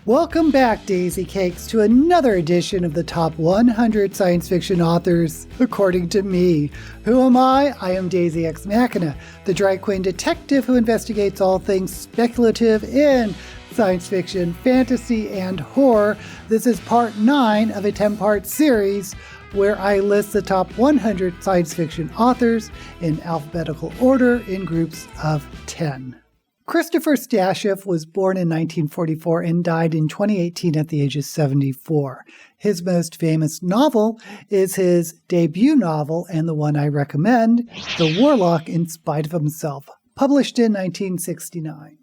Welcome back, Daisy Cakes, to another edition of the Top 100 Science Fiction Authors, according to me. Who am I? I am Daisy Ex Machina, the drag queen detective who investigates all things speculative in science fiction, fantasy, and horror. This is part 9 of a 10-part series where I list the top 100 science fiction authors in alphabetical order in groups of 10. Christopher Stasheff was born in 1944 and died in 2018 at the age of 74. His most famous novel is his debut novel, and the one I recommend, The Warlock in Spite of Himself, published in 1969.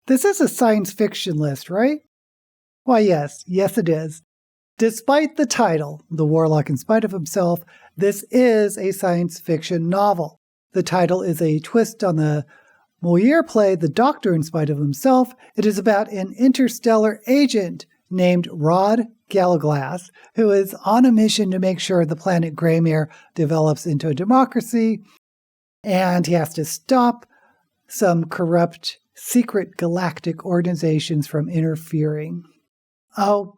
This is a science fiction list, right? Why, yes it is. Despite the title, The Warlock in Spite of Himself, this is a science fiction novel. The title is a twist on the Molière play The Doctor in Spite of Himself. It is about an interstellar agent named Rod Galleglass, who is on a mission to make sure the planet Greymere develops into a democracy, and he has to stop some corrupt secret galactic organizations from interfering. Oh,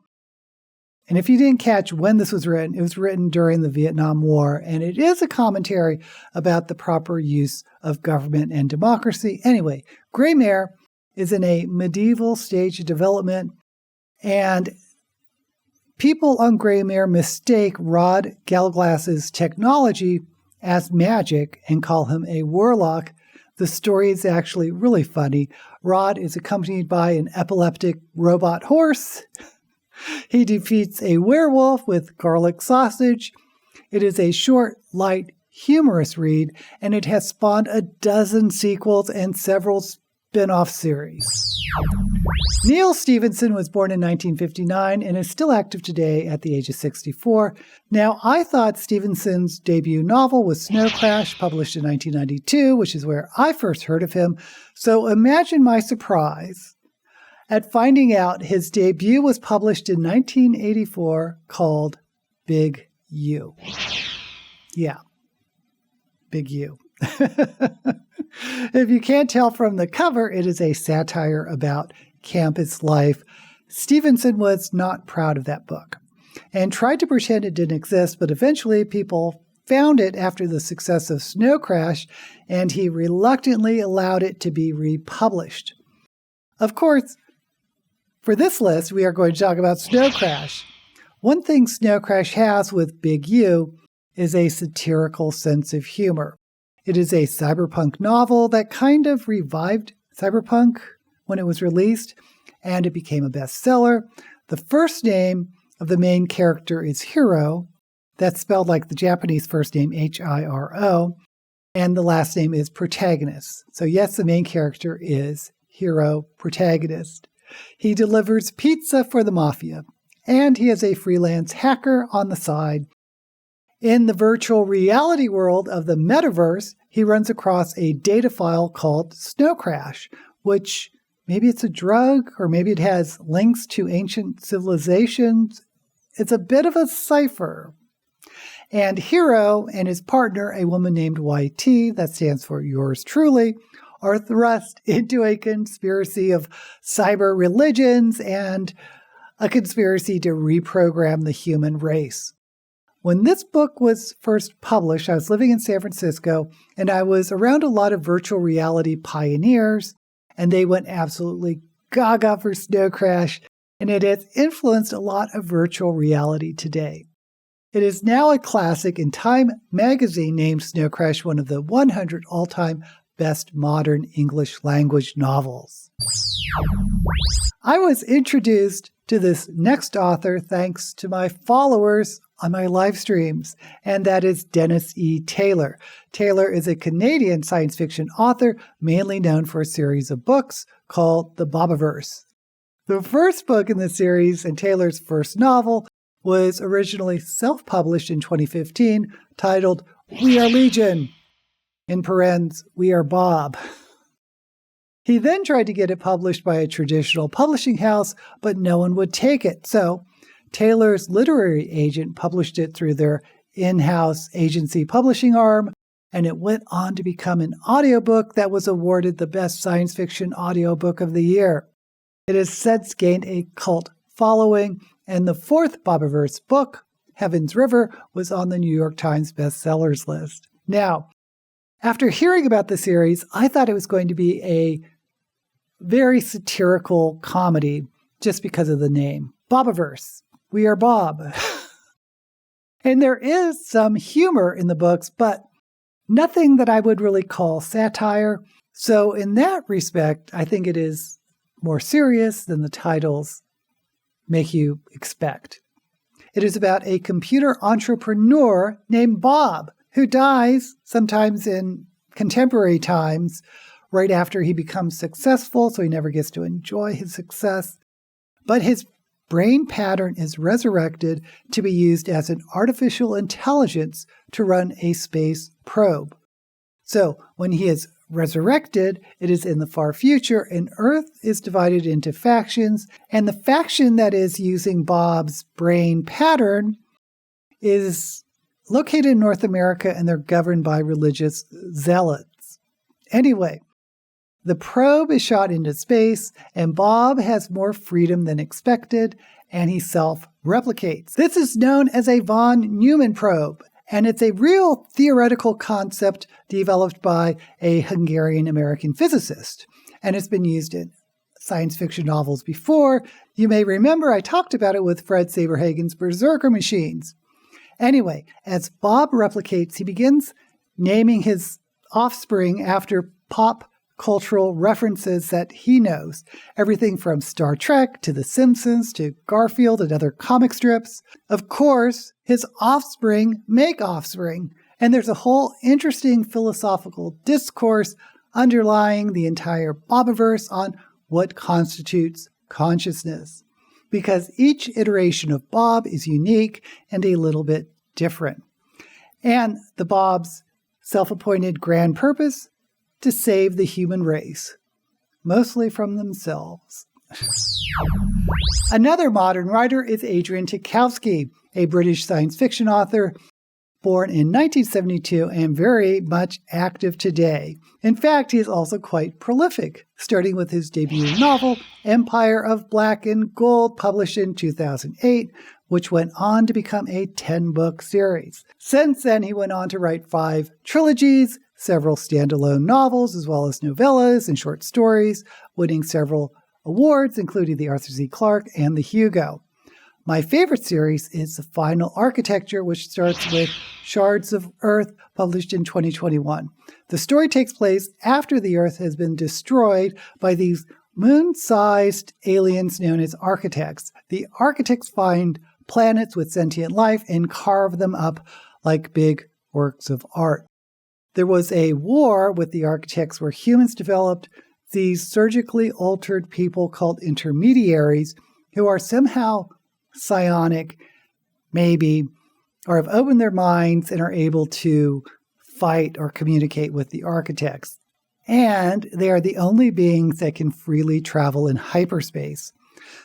and if you didn't catch when this was written, it was written during the Vietnam War, and it is a commentary about the proper use of government and democracy. Anyway, Greymere is in a medieval stage of development, and people on Greymere mistake Rod Galleglass's technology as magic and call him a warlock. The story is actually really funny. Rod is accompanied by an epileptic robot horse. He defeats a werewolf with garlic sausage. It is a short, light, humorous read, and it has spawned a dozen sequels and several spin-off series. Neal Stephenson was born in 1959 and is still active today at the age of 64. Now, I thought Stephenson's debut novel was Snow Crash, published in 1992, which is where I first heard of him. So imagine my surprise at finding out his debut was published in 1984 called Big U. Yeah, Big U. If you can't tell from the cover, it is a satire about campus life. Stephenson was not proud of that book and tried to pretend it didn't exist, but eventually people found it after the success of Snow Crash, and he reluctantly allowed it to be republished. Of course, for this list, we are going to talk about Snow Crash. One thing Snow Crash has with Big U is a satirical sense of humor. It is a cyberpunk novel that kind of revived cyberpunk when it was released, and it became a bestseller. The first name of the main character is Hiro. That's spelled like the Japanese first name, Hiro, and the last name is Protagonist. So yes, the main character is Hiro Protagonist. He delivers pizza for the mafia, and he is a freelance hacker on the side. In the virtual reality world of the metaverse, he runs across a data file called Snow Crash, which maybe it's a drug or maybe it has links to ancient civilizations. It's a bit of a cipher. And Hiro and his partner, a woman named YT, that stands for yours truly, are thrust into a conspiracy of cyber religions and a conspiracy to reprogram the human race. When this book was first published, I was living in San Francisco, and I was around a lot of virtual reality pioneers, and they went absolutely gaga for Snow Crash, and it has influenced a lot of virtual reality today. It is now a classic, and Time magazine named Snow Crash one of the 100 all-time best modern English language novels. I was introduced to this next author thanks to my followers on my live streams, and that is Dennis E. Taylor. Taylor is a Canadian science fiction author, mainly known for a series of books called The Bobiverse. The first book in the series, and Taylor's first novel, was originally self-published in 2015, titled We Are Legion. In parens, We Are Bob. He then tried to get it published by a traditional publishing house, but no one would take it. So Taylor's literary agent published it through their in-house agency publishing arm, and it went on to become an audiobook that was awarded the best science fiction audiobook of the year. It has since gained a cult following, and the fourth Bobiverse book, Heaven's River, was on the New York Times bestsellers list. Now, after hearing about the series, I thought it was going to be a very satirical comedy just because of the name. Bobiverse. We are Bob. And there is some humor in the books, but nothing that I would really call satire. So in that respect, I think it is more serious than the titles make you expect. It is about a computer entrepreneur named Bob who dies sometimes in contemporary times right after he becomes successful, so he never gets to enjoy his success. But his brain pattern is resurrected to be used as an artificial intelligence to run a space probe. So when he is resurrected, it is in the far future, and Earth is divided into factions, and the faction that is using Bob's brain pattern is located in North America, and they're governed by religious zealots. Anyway, the probe is shot into space, and Bob has more freedom than expected, and he self-replicates. This is known as a von Neumann probe, and it's a real theoretical concept developed by a Hungarian-American physicist, and it's been used in science fiction novels before. You may remember I talked about it with Fred Saberhagen's Berserker Machines. Anyway, as Bob replicates, he begins naming his offspring after pop cultural references that he knows. Everything from Star Trek to The Simpsons to Garfield and other comic strips. Of course, his offspring make offspring. And there's a whole interesting philosophical discourse underlying the entire Bobiverse on what constitutes consciousness. Because each iteration of Bob is unique and a little bit different. And the Bob's self-appointed grand purpose? To save the human race, mostly from themselves. Another modern writer is Adrian Tchaikovsky, a British science fiction author born in 1972 and very much active today. In fact, he is also quite prolific, starting with his debut novel, Empire of Black and Gold, published in 2008, which went on to become a 10-book series. Since then, he went on to write 5 trilogies, several standalone novels, as well as novellas and short stories, winning several awards, including the Arthur C. Clarke and the Hugo. My favorite series is The Final Architecture, which starts with Shards of Earth, published in 2021. The story takes place after the Earth has been destroyed by these moon-sized aliens known as architects. The architects find planets with sentient life and carve them up like big works of art. There was a war with the architects where humans developed these surgically altered people called intermediaries who are somehow psionic, maybe, or have opened their minds and are able to fight or communicate with the architects. And they are the only beings that can freely travel in hyperspace.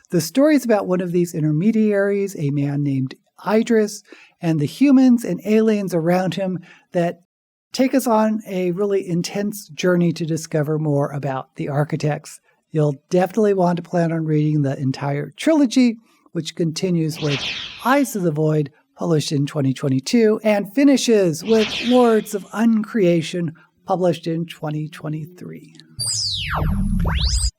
The story is about one of these intermediaries, a man named Idris, and the humans and aliens around him that take us on a really intense journey to discover more about the architects. You'll definitely want to plan on reading the entire trilogy, which continues with Eyes of the Void, published in 2022, and finishes with Lords of Uncreation, published in 2023.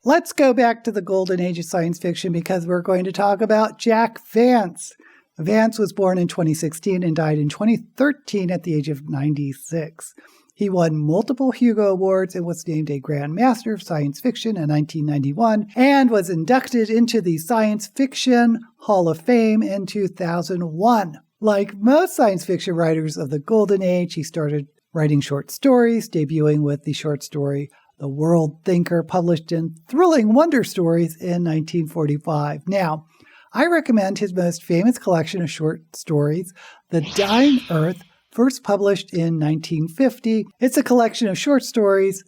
Let's go back to the golden age of science fiction because we're going to talk about Jack Vance. Vance was born in 2016 and died in 2013 at the age of 96. He won multiple Hugo Awards and was named a Grand Master of Science Fiction in 1991 and was inducted into the Science Fiction Hall of Fame in 2001. Like most science fiction writers of the Golden Age, he started writing short stories, debuting with the short story The World Thinker, published in Thrilling Wonder Stories in 1945. Now, I recommend his most famous collection of short stories, The Dying Earth, first published in 1950. It's a collection of short stories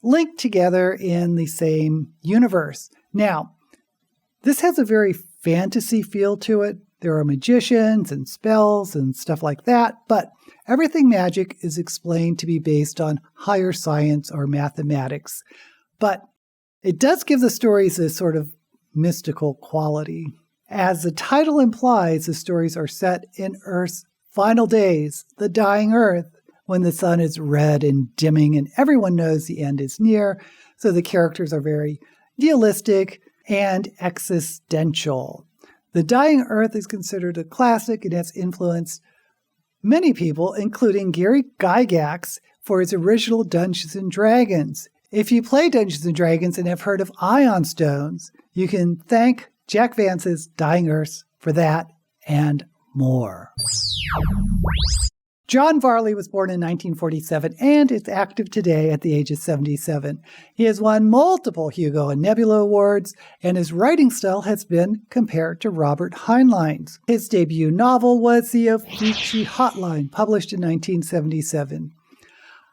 linked together in the same universe. Now, this has a very fantasy feel to it. There are magicians and spells and stuff like that, but everything magic is explained to be based on higher science or mathematics. But It does give the stories a sort of mystical quality. As the title implies, the stories are set in Earth's final days, the dying Earth, when the sun is red and dimming and everyone knows the end is near. So the characters are very nihilistic and existential. The Dying Earth is considered a classic and has influenced many people, including Gary Gygax, for his original Dungeons & Dragons. If you play Dungeons & Dragons and have heard of Ion Stones, you can thank Jack Vance's Dying Earth for that and more. John Varley was born in 1947 and is active today at the age of 77. He has won multiple Hugo and Nebula Awards, and his writing style has been compared to Robert Heinlein's. His debut novel was The Avicii Hotline, published in 1977.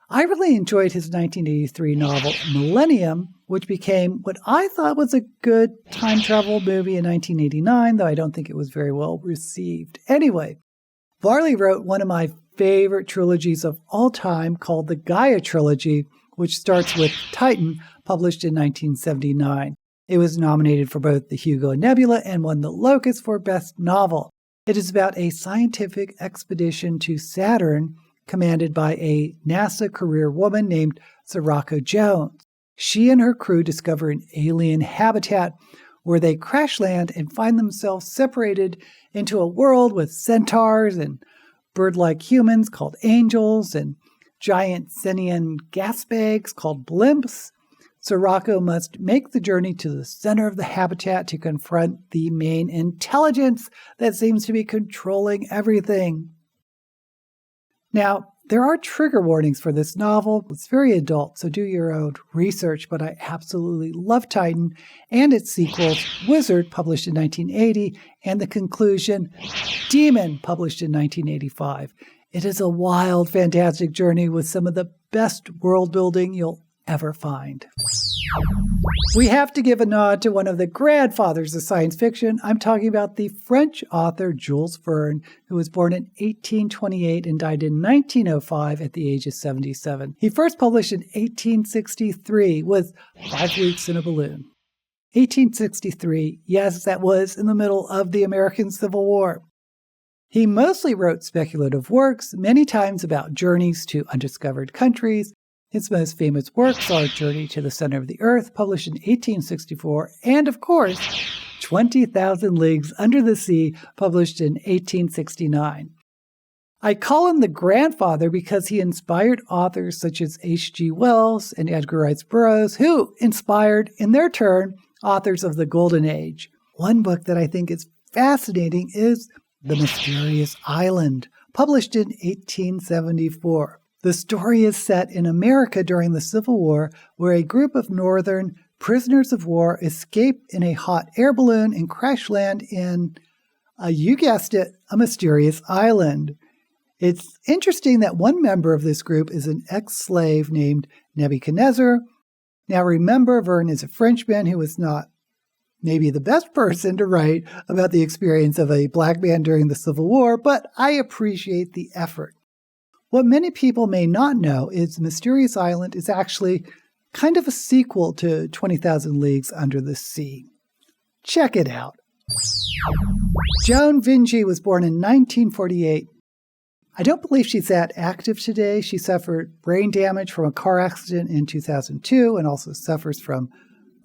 I really enjoyed his 1983 novel, Millennium, which became what I thought was a good time travel movie in 1989, though I don't think it was very well received. Anyway, Varley wrote one of my favorite trilogies of all time called the Gaia Trilogy, which starts with Titan, published in 1979. It was nominated for both the Hugo and Nebula and won the Locus for Best Novel. It is about a scientific expedition to Saturn commanded by a NASA career woman named Sirocco Jones. She and her crew discover an alien habitat where they crash land and find themselves separated into a world with centaurs and bird-like humans called angels and giant Senian gas bags called blimps. Sirocco must make the journey to the center of the habitat to confront the main intelligence that seems to be controlling everything. Now, there are trigger warnings for this novel. It's very adult, so do your own research, but I absolutely love Titan and its sequels, Wizard, published in 1980, and the conclusion, Demon, published in 1985. It is a wild, fantastic journey with some of the best world building you'll ever find. We have to give a nod to one of the grandfathers of science fiction. I'm talking about the French author Jules Verne, who was born in 1828 and died in 1905 at the age of 77. He first published in 1863 with 5 Weeks in a Balloon. 1863, yes, that was in the middle of the American Civil War. He mostly wrote speculative works, many times about journeys to undiscovered countries. His most famous works are Journey to the Center of the Earth, published in 1864, and, of course, 20,000 Leagues Under the Sea, published in 1869. I call him the grandfather because he inspired authors such as H.G. Wells and Edgar Rice Burroughs, who inspired, in their turn, authors of the Golden Age. One book that I think is fascinating is The Mysterious Island, published in 1874. The story is set in America during the Civil War, where a group of Northern prisoners of war escape in a hot air balloon and crash land in, you guessed it, a mysterious island. It's interesting that one member of this group is an ex-slave named Nebuchadnezzar. Now remember, Verne is a Frenchman who was not maybe the best person to write about the experience of a black man during the Civil War, but I appreciate the effort. What many people may not know is Mysterious Island is actually kind of a sequel to 20,000 Leagues Under the Sea. Check it out. Joan Vinge was born in 1948. I don't believe she's that active today. She suffered brain damage from a car accident in 2002 and also suffers from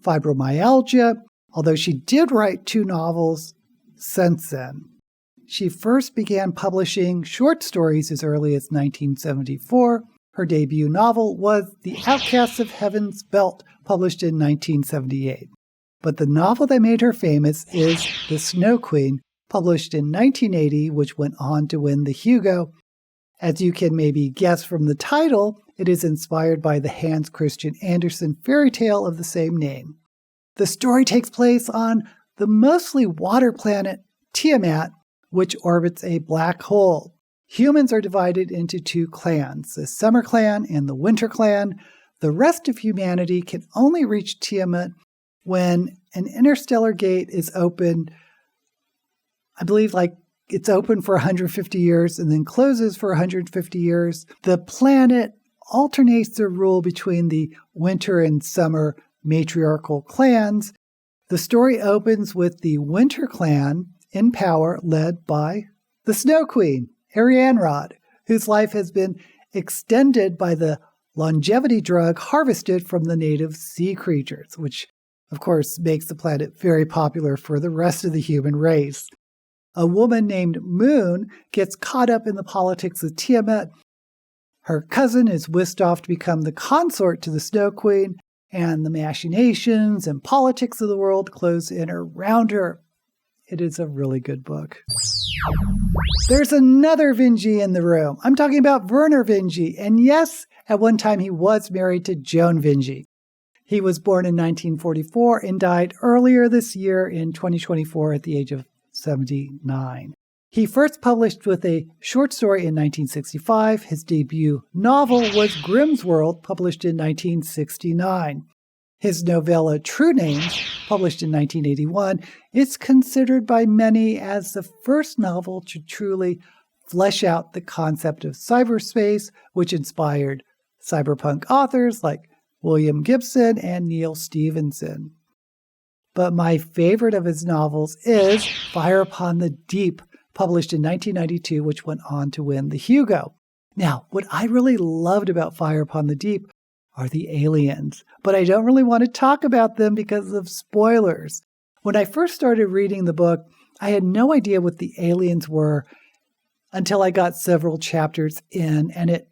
fibromyalgia, although she did write 2 novels since then. She first began publishing short stories as early as 1974. Her debut novel was The Outcasts of Heaven's Belt, published in 1978. But the novel that made her famous is The Snow Queen, published in 1980, which went on to win the Hugo. As you can maybe guess from the title, it is inspired by the Hans Christian Andersen fairy tale of the same name. The story takes place on the mostly water planet Tiamat, which orbits a black hole. Humans are divided into 2 clans, the Summer Clan and the Winter Clan. The rest of humanity can only reach Tiamat when an interstellar gate is opened. I believe it's open for 150 years and then closes for 150 years. The planet alternates the rule between the winter and summer matriarchal clans. The story opens with the Winter Clan in power, led by the Snow Queen, Arianrhod, whose life has been extended by the longevity drug harvested from the native sea creatures, which, of course, makes the planet very popular for the rest of the human race. A woman named Moon gets caught up in the politics of Tiamat. Her cousin is whisked off to become the consort to the Snow Queen, and the machinations and politics of the world close in around her. It is a really good book. There's another Vinge in the room. I'm talking about Vernor Vinge. And yes, at one time he was married to Joan Vinge. He was born in 1944 and died earlier this year in 2024 at the age of 79. He first published with a short story in 1965. His debut novel was Grimm's World, published in 1969. His novella True Names, published in 1981, is considered by many as the first novel to truly flesh out the concept of cyberspace, which inspired cyberpunk authors like William Gibson and Neal Stephenson. But my favorite of his novels is Fire Upon the Deep, published in 1992, which went on to win the Hugo. Now, what I really loved about Fire Upon the Deep are the aliens, but I don't really want to talk about them because of spoilers. When I first started reading the book, I had no idea what the aliens were until I got several chapters in, and it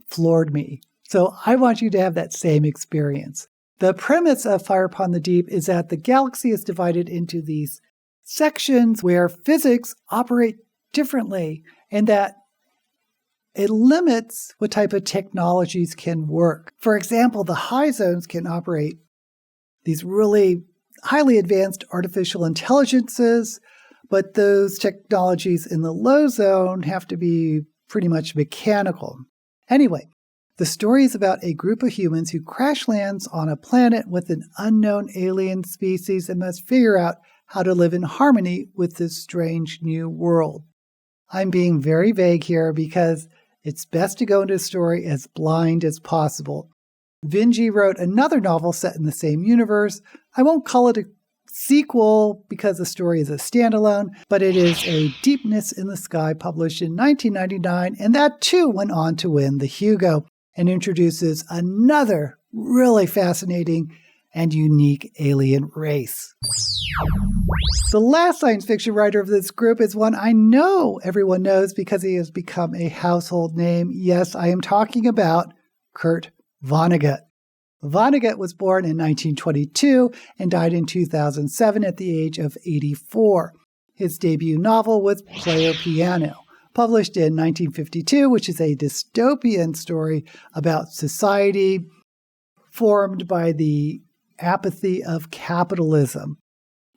floored me. So I want you to have that same experience. The premise of Fire Upon the Deep is that the galaxy is divided into these sections where physics operate differently, and that it limits what type of technologies can work. For example, the high zones can operate these really highly advanced artificial intelligences, but those technologies in the low zone have to be pretty much mechanical. Anyway, the story is about a group of humans who crash lands on a planet with an unknown alien species and must figure out how to live in harmony with this strange new world. I'm being very vague here because it's best to go into a story as blind as possible. Vinge wrote another novel set in the same universe. I won't call it a sequel because the story is a standalone, but it is A Deepness in the Sky, published in 1999, and that too went on to win the Hugo and introduces another really fascinating and unique alien race. The last science fiction writer of this group is one I know everyone knows because he has become a household name. Yes, I am talking about Kurt Vonnegut. Vonnegut was born in 1922 and died in 2007 at the age of 84. His debut novel was Player Piano, published in 1952, which is a dystopian story about society formed by the apathy of capitalism.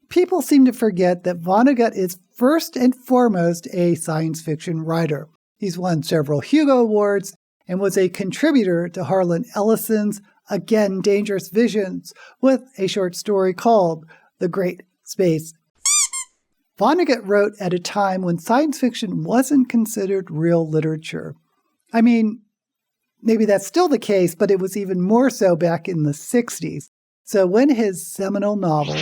People seem to forget that Vonnegut is first and foremost a science fiction writer. He's won several Hugo Awards and was a contributor to Harlan Ellison's Again Dangerous Visions with a short story called The Great Space. Vonnegut wrote at a time when science fiction wasn't considered real literature. I mean, maybe that's still the case, but it was even more so back in the 60s. So when his seminal novel,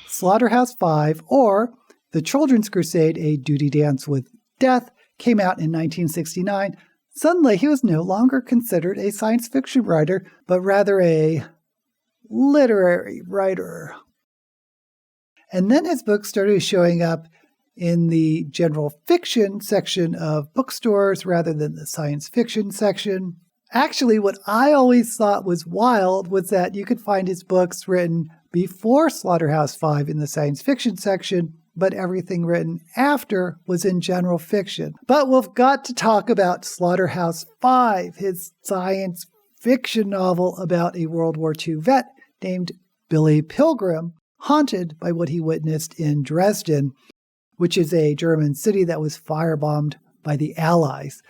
Slaughterhouse-Five, or The Children's Crusade, A Duty Dance with Death, came out in 1969, suddenly he was no longer considered a science fiction writer, but rather a literary writer. And then his books started showing up in the general fiction section of bookstores rather than the science fiction section. Actually, what I always thought was wild was that you could find his books written before Slaughterhouse-Five in the science fiction section, but everything written after was in general fiction. But we've got to talk about Slaughterhouse-Five, his science fiction novel about a World War II vet named Billy Pilgrim, haunted by what he witnessed in Dresden, which is a German city that was firebombed by the Allies.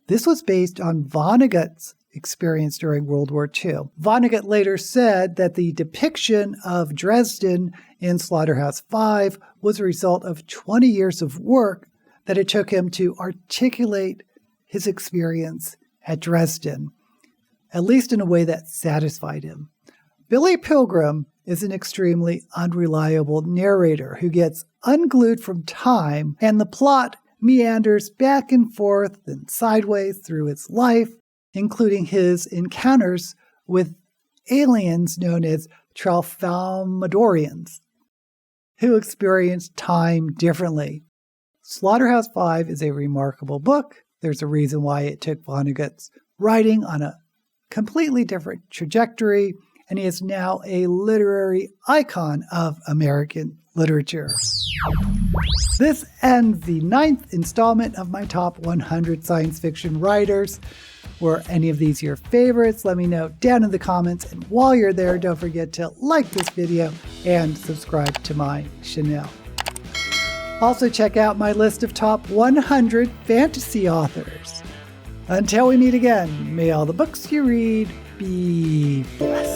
This was based on Vonnegut's experience during World War II. Vonnegut later said that the depiction of Dresden in Slaughterhouse-Five was a result of 20 years of work that it took him to articulate his experience at Dresden, at least in a way that satisfied him. Billy Pilgrim is an extremely unreliable narrator who gets unglued from time, and the plot meanders back and forth and sideways through his life, including his encounters with aliens known as Tralfamadorians, who experience time differently. Slaughterhouse-Five is a remarkable book. There's a reason why it took Vonnegut's writing on a completely different trajectory, and he is now a literary icon of American literature. This ends the 9th installment of my top 100 science fiction writers. Were any of these your favorites? Let me know down in the comments. And while you're there, don't forget to like this video and subscribe to my channel. Also check out my list of top 100 fantasy authors. Until we meet again, may all the books you read be blessed.